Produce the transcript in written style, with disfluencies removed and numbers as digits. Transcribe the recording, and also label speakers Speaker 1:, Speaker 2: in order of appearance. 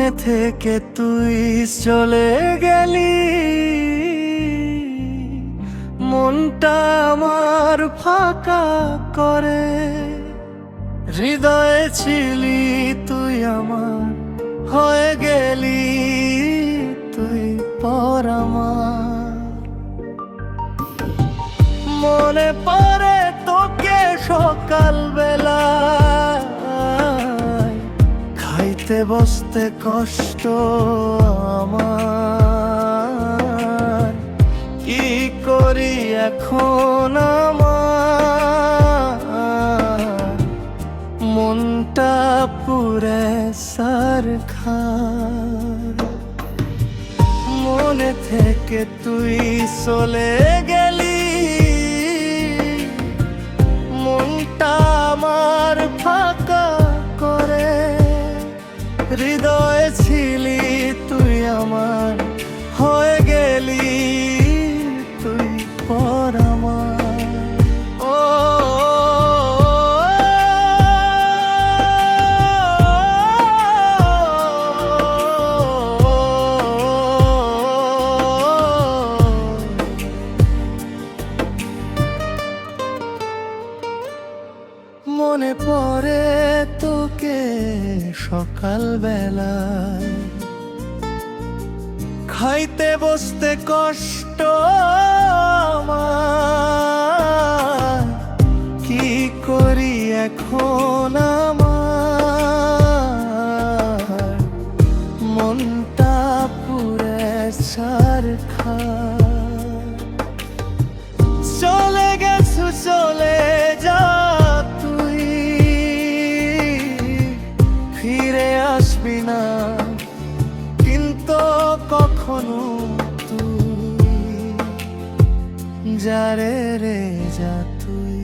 Speaker 1: মনে থেকে তুই চলে গেলি, মনটা আমার ফাঁকা করে। হৃদয়ে ছিলি তুই আমার, হয়ে গেলি তুই পর আমার। মনে পড়ে তোকে সকাল বেলা, খাইতে বসতে কষ্ট আমার। কি করি এখন আমার, মনটা পুরে সারখার। মনে থেকে তুই চলে গেলি, মনটা আমার ফাঁকা করে। হৃদয়ে ছিলি তুই আমার, হয়ে গেলি তুই পর আমার। ও মনে পড়ে তোকে সকাল বেলায়, খাইতে বসতে কষ্ট আমার। কি করি এখন আমার, মনটা পুরে ছারখার। চলে গেছু চলে যা তুই, ফিরে আসবি না কিন্তু কখনো তুই। যারে রে যা তুই।